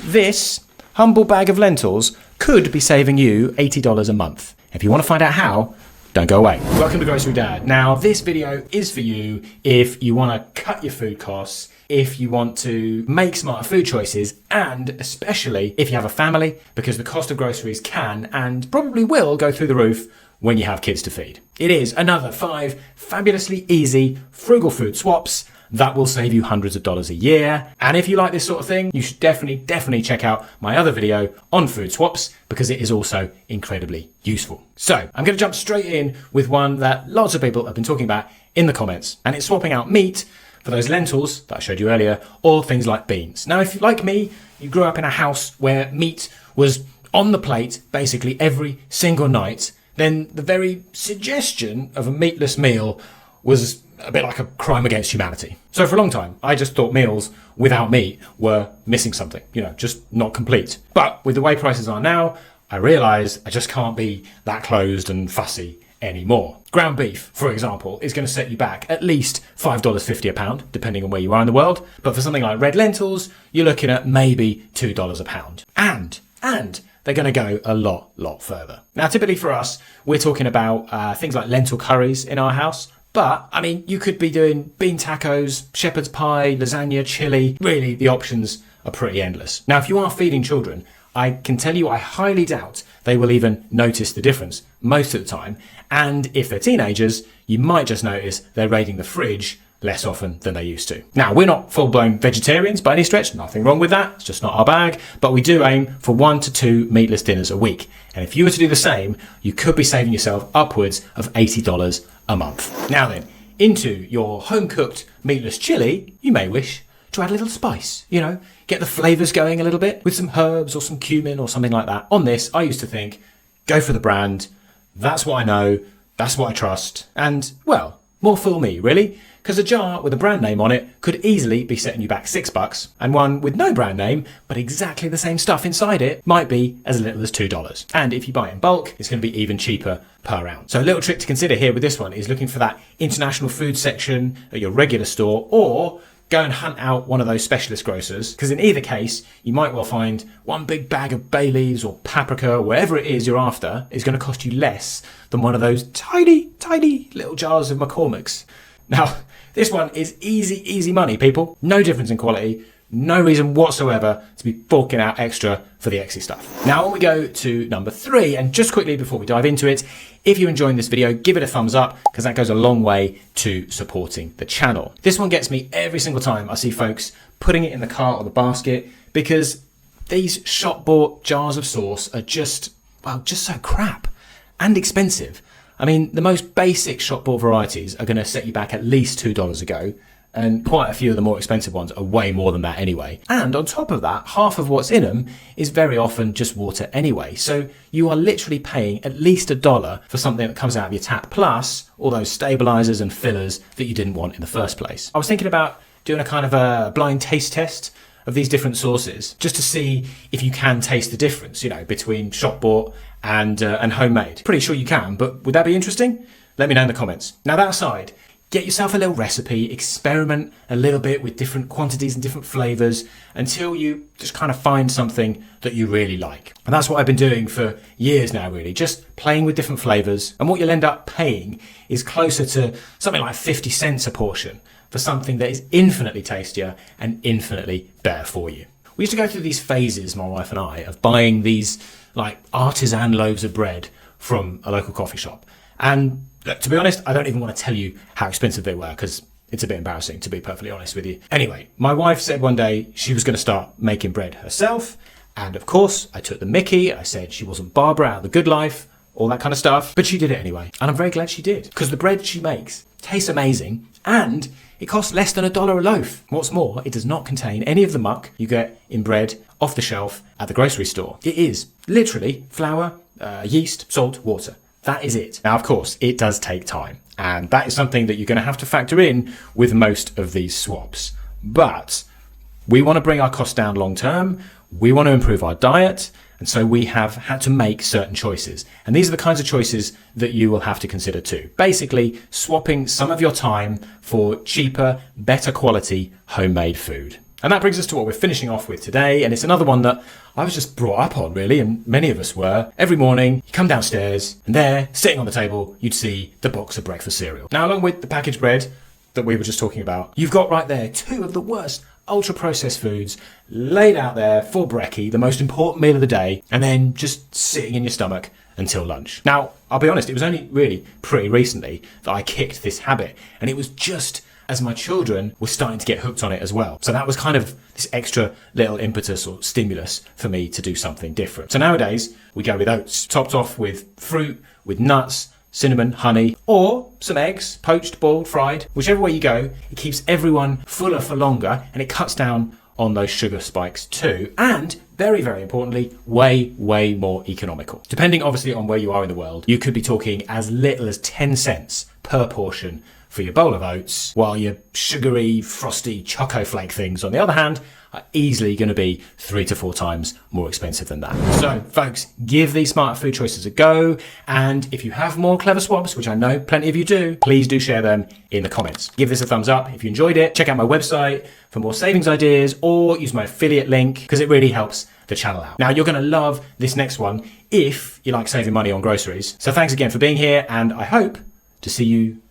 this humble bag of lentils could be saving you $80 a month. If you want to find out how, don't go away. Welcome to Grocery Dad. Now, this video is for you if you want to cut your food costs, if you want to make smarter food choices, and especially if you have a family, because the cost of groceries can and probably will go through the roof when you have kids to feed. It is another 5 fabulously easy frugal food swaps that will save you hundreds of dollars a year. And if you like this sort of thing, you should definitely check out my other video on food swaps, because it is also incredibly useful. So I'm going to jump straight in with one that lots of people have been talking about in the comments, and it's swapping out meat for those lentils that I showed you earlier, or things like beans. Now, if you, like me, you grew up in a house where meat was on the plate basically every single night, then the very suggestion of a meatless meal was a bit like a crime against humanity. So for a long time, I just thought meals without meat were missing something, just not complete. But with the way prices are now, I realise I just can't be that closed and fussy anymore. Ground beef, for example, is going to set you back at least $5.50 a pound, depending on where you are in the world. But for something like red lentils, you're looking at maybe $2 a pound. And they're going to go a lot further. Now, typically for us, we're talking about things like lentil curries in our house. But, I mean, you could be doing bean tacos, shepherd's pie, lasagna, chili. Really, the options are pretty endless. Now, if you are feeding children, I can tell you I highly doubt they will even notice the difference most of the time. And if they're teenagers, you might just notice they're raiding the fridge less often than they used to. Now, we're not full-blown vegetarians by any stretch, nothing wrong with that, it's just not our bag, but we do aim for 1 to 2 meatless dinners a week. And if you were to do the same, you could be saving yourself upwards of $80 a month. Now then, into your home-cooked meatless chili, you may wish to add a little spice, get the flavours going a little bit with some herbs or some cumin or something like that. On this, I used to think, go for the brand, that's what I know, that's what I trust, and, well, more fool me, really. Because a jar with a brand name on it could easily be setting you back $6, and one with no brand name, but exactly the same stuff inside it, might be as little as $2. And if you buy it in bulk, it's going to be even cheaper per ounce. So a little trick to consider here with this one is looking for that international food section at your regular store, or go and hunt out one of those specialist grocers, because in either case, you might well find one big bag of bay leaves or paprika, or whatever it is you're after, is going to cost you less than one of those tiny little jars of McCormick's. Now, this one is easy money, people. No difference in quality, no reason whatsoever to be forking out extra for the exy stuff. Now, when we go to number 3, and just quickly before we dive into it, if you're enjoying this video, give it a thumbs up, because that goes a long way to supporting the channel. This one gets me every single time I see folks putting it in the cart or the basket, because these shop-bought jars of sauce are just so crap and expensive. I mean, the most basic shop-bought varieties are going to set you back at least $2 a go, and quite a few of the more expensive ones are way more than that anyway. And on top of that, half of what's in them is very often just water anyway. So you are literally paying at least $1 for something that comes out of your tap, plus all those stabilizers and fillers that you didn't want in the first place. I was thinking about doing a kind of a blind taste test of these different sauces, just to see if you can taste the difference, between shop-bought and homemade. Pretty sure you can, but would that be interesting? Let me know in the comments. Now, that aside, get yourself a little recipe, experiment a little bit with different quantities and different flavors until you just kind of find something that you really like. And that's what I've been doing for years now, really, just playing with different flavors. And what you'll end up paying is closer to something like 50 cents a portion for something that is infinitely tastier and infinitely better for you. We used to go through these phases, my wife and I, of buying these like artisan loaves of bread from a local coffee shop. And to be honest, I don't even want to tell you how expensive they were, because it's a bit embarrassing, to be perfectly honest with you. Anyway, my wife said one day she was going to start making bread herself. And of course, I took the mickey. I said she wasn't Barbara out of The Good Life, all that kind of stuff. But she did it anyway. And I'm very glad she did, because the bread she makes tastes amazing, and it costs less than $1 a loaf. What's more, it does not contain any of the muck you get in bread off the shelf at the grocery store. It is literally flour, yeast, salt, water. That is it. Now, of course, it does take time, and that is something that you're going to have to factor in with most of these swaps. But we want to bring our costs down long term. We want to improve our diet. And so we have had to make certain choices. And these are the kinds of choices that you will have to consider too. Basically, swapping some of your time for cheaper, better quality homemade food. And that brings us to what we're finishing off with today, and it's another one that I was just brought up on, really, and many of us were. Every morning, you come downstairs, and there, sitting on the table, you'd see the box of breakfast cereal. Now, along with the packaged bread that we were just talking about, you've got right there two of the worst ultra-processed foods laid out there for brekkie, the most important meal of the day, and then just sitting in your stomach until lunch. Now, I'll be honest, it was only really pretty recently that I kicked this habit, and it was just as my children were starting to get hooked on it as well. So that was kind of this extra little impetus or stimulus for me to do something different. So nowadays, we go with oats, topped off with fruit, with nuts, cinnamon, honey, or some eggs, poached, boiled, fried. Whichever way you go, it keeps everyone fuller for longer, and it cuts down on those sugar spikes too. And very, very importantly, way, way more economical. Depending obviously on where you are in the world, you could be talking as little as 10 cents per portion for your bowl of oats, while your sugary, frosty choco flake things, on the other hand, are easily going to be 3 to 4 times more expensive than that. So folks, give these smarter food choices a go, and if you have more clever swaps, which I know plenty of you do, please do share them in the comments. Give this a thumbs up if you enjoyed it. Check out my website for more savings ideas, or use my affiliate link, because it really helps the channel out. Now, you're going to love this next one if you like saving money on groceries. So thanks again for being here, and I hope to see you